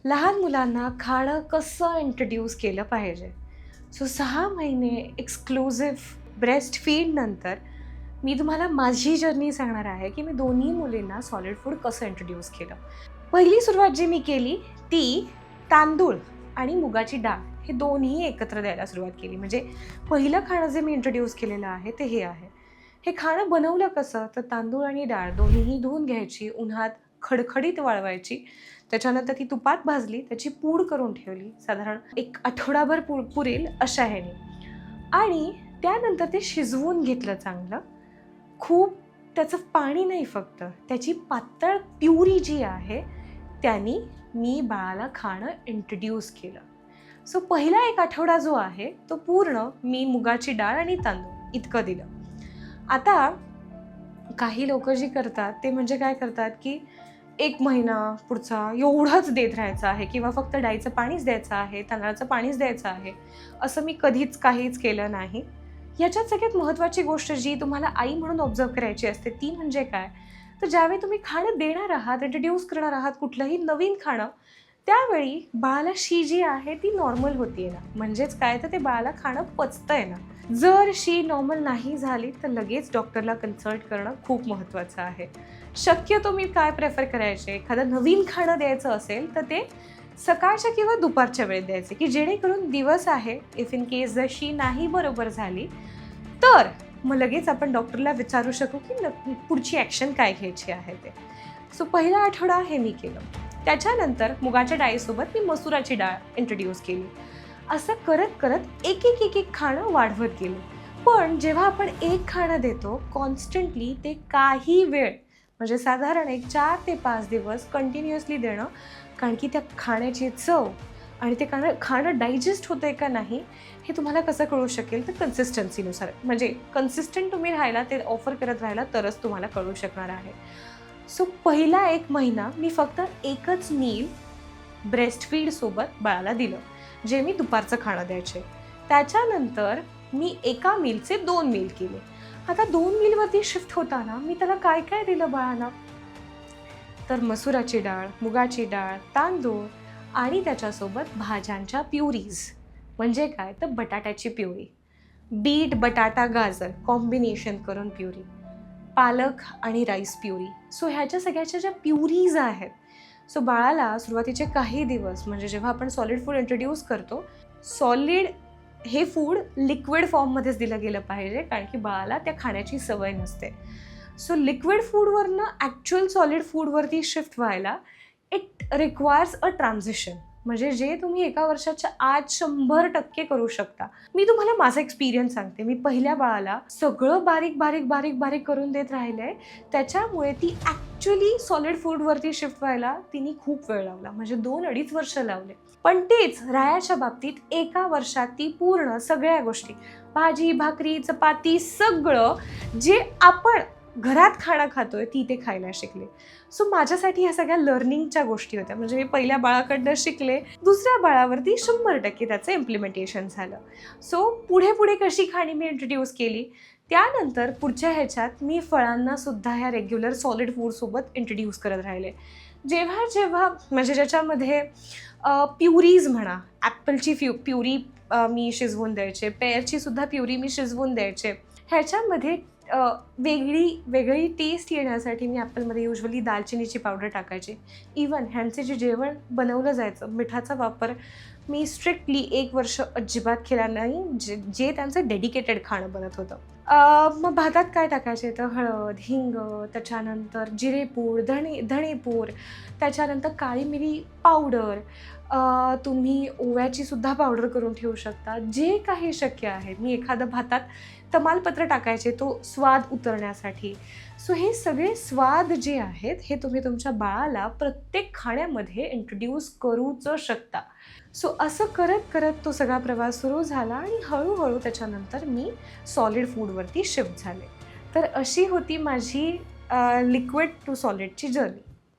लहान मुलांना खाणं कसं इंट्रोड्यूस केलं पाहिजे. सो 6 महिने एक्सक्लुझिव्ह ब्रेस्ट फीडनंतर मी तुम्हाला माझी जर्नी सांगणार आहे, की मी दोन्ही मुलींना सॉलिड फूड कसं इंट्रोड्यूस केलं. पहिली सुरुवात जी मी केली ती तांदूळ आणि मुगाची डाळ हे दोन्ही एकत्र द्यायला सुरुवात केली. म्हणजे पहिलं खाणं जे मी इंट्रोड्यूस केलेलं आहे ते हे आहे. हे खाणं बनवलं कसं, तर तांदूळ आणि डाळ दोन्हीही धुवून घ्यायची, उन्हात खडखडीत वाळवायची. त्याच्यानंतर ती तुपात भाजली, त्याची पूड करून ठेवली. साधारण एक आठवडाभर पुरेल अशा ह्याने. आणि त्यानंतर ते शिजवून घेतलं चांगलं. खूप त्याचं पाणी नाही, फक्त त्याची पातळ प्युरी जी आहे त्यानी मी बाळाला खाणं इंट्रोड्यूस केलं. सो पहिला एक आठवडा जो आहे तो पूर्ण मी मुगाची डाळ आणि तांदूळ इतकं दिलं. आता काही लोक जी करतात ते म्हणजे काय करतात, की 1 महिना पुढचा एवढंच देत राहायचं आहे किंवा फक्त डाळीचं पाणीच द्यायचं आहे, तांदळाचं पाणीच द्यायचं आहे. असं मी कधीच काहीच केलं नाही. याच्यात सगळ्यात महत्त्वाची गोष्ट जी तुम्हाला आई म्हणून ऑब्झर्व करायची असते ती म्हणजे काय, तर ज्यावेळी तुम्ही खाणं देणार आहात, इंट्रोड्यूस करणार आहात कुठलंही नवीन खाणं, त्यावेळी बाळाला शी जी आहे ती नॉर्मल होतीये ना. म्हणजेच काय, तर ते बाळाला खाणं पचतंय ना. जर शी नॉर्मल नाही झाली तर लगेच डॉक्टरला कन्सल्ट करणं खूप महत्त्वाचं आहे. शक्यतो मी काय प्रेफर करायचे, एखादं नवीन खाणं द्यायचं असेल तर ते सकाळच्या किंवा दुपारच्या वेळेत द्यायचे, की जेणेकरून दिवस आहे, इफ इन केस जर शी नाही बरोबर झाली तर मग लगेच आपण डॉक्टरला विचारू शकू की पुढची ॲक्शन काय घ्यायची आहे ते. सो पहिला आठवडा हे मी केलं. त्याच्यानंतर मुगाच्या डाळीसोबत मी मसुराची डाळ इंट्रोड्यूस केली. असं करत करत एक एक एक एक खाणं वाढवत गेलं. पण जेव्हा आपण एक खाणं देतो कॉन्स्टंटली, ते काही वेळ म्हणजे साधारण एक 4 ते 5 दिवस कंटिन्युअसली देणं, कारण की त्या खाण्याची चव आणि ते खाणं डायजेस्ट होतं आहे का नाही हे तुम्हाला कसं कळू शकेल, तर कन्सिस्टन्सीनुसार. म्हणजे कन्सिस्टंट तुम्ही राहायला, ते ऑफर करत राहिला तरच तुम्हाला कळू शकणार आहे. सो पहिला 1 महिना मी फक्त एकच मील ब्रेस्ट फीडसोबत बाळाला दिलं, जे मी दुपारचं खाणं द्यायचे. त्याच्यानंतर मी एका मीलचे 2 मील केले. आता 2 मीलवरती शिफ्ट होताना मी त्याला काय काय दिलं बाळाला, तर मसुराची डाळ, मुगाची डाळ, तांदूळ आणि त्याच्यासोबत भाज्यांच्या प्युरीज. म्हणजे काय, तर बटाट्याची प्युरी, बीट, बटाटा, गाजर कॉम्बिनेशन करून प्युरी, पालक आणि राईस प्युरी. सो ह्याच्या सगळ्याच्या ज्या प्युरीज आहेत, सो बाळाला सुरुवातीचे काही दिवस, म्हणजे जेव्हा आपण सॉलिड फूड इंट्रोड्यूस करतो, सॉलिड हे फूड लिक्विड फॉर्ममध्येच दिलं गेलं पाहिजे, कारण की बाळाला त्या खाण्याची सवय नसते. सो लिक्विड फूडवरनं ॲक्च्युअल सॉलिड फूडवरती शिफ्ट व्हायला इट रिक्वायर्स अ ट्रान्झिशन. म्हणजे जे तुम्ही एका वर्षाच्या आत 100% करू शकता. मी तुम्हाला माझा एक्सपिरियन्स सांगते. मी पहिल्या बाळाला सगळं बारीक बारीक बारीक बारीक करून देत राहिले. त्याच्यामुळे ती ॲक्च्युअली सॉलिड फूडवरती शिफ्ट व्हायला तिने खूप वेळ लावला, म्हणजे 2-2.5 वर्ष लावले. पण तेच रायाच्या बाबतीत एका वर्षात ती पूर्ण सगळ्या गोष्टी, भाजी, भाकरी, चपाती, सगळं जे आपण घरात खाणं खातोय ती ते खायला शिकले. सो माझ्यासाठी ह्या सगळ्या लर्निंगच्या गोष्टी होत्या. म्हणजे मी पहिल्या बाळाकडनं शिकले, दुसऱ्या बाळावरती 100% त्याचं इम्प्लिमेंटेशन झालं. सो पुढे पुढे कशी खाणी मी इंट्रोड्यूस केली, त्यानंतर पुढच्या ह्याच्यात मी फळांना सुद्धा ह्या रेग्युलर सॉलिड फूडसोबत इंट्रोड्यूस करत राहिले. जेव्हा जेव्हा म्हणजे ज्याच्यामध्ये प्युरीज म्हणा, ॲपलची प्युरी मी शिजवून द्यायचे, पेअरची सुद्धा प्युरी मी शिजवून द्यायचे. ह्याच्यामध्ये वेगळी टेस्ट येण्यासाठी मी ॲपलमध्ये युजली दालचिनीची पावडर टाकायची. इवन ह्यांचे जे जेवण बनवलं जायचं, मिठाचा वापर मी स्ट्रिक्टली 1 वर्ष अजिबात केला नाही, जे त्यांचं डेडिकेटेड खाणं बनत होतं. मग भातात काय टाकायचे, तर हळद, हिंग, त्याच्यानंतर जिरेपूड, धणेपूड, त्याच्यानंतर काळी मिरी पावडर, तुम्ही ओव्याची सुद्धा पावडर करून ठेवू शकता. जे काही शक्य आहे, मी एखादं भातात तमालपत्र टाकायचे तो स्वाद उतरण्यासाठी. सो हे सगळे स्वाद जे आहेत हे तुम्ही तुमच्या बाळाला प्रत्येक खाण्यामध्ये इंट्रोड्यूस करूच शकता. सो असं करत करत तो सगळा प्रवास सुरू झाला आणि हळूहळू त्याच्यानंतर मी सॉलिड फूडवरती शिफ्ट झाले. तर अशी होती माझी लिक्विड टू सॉलिडची जर्नी.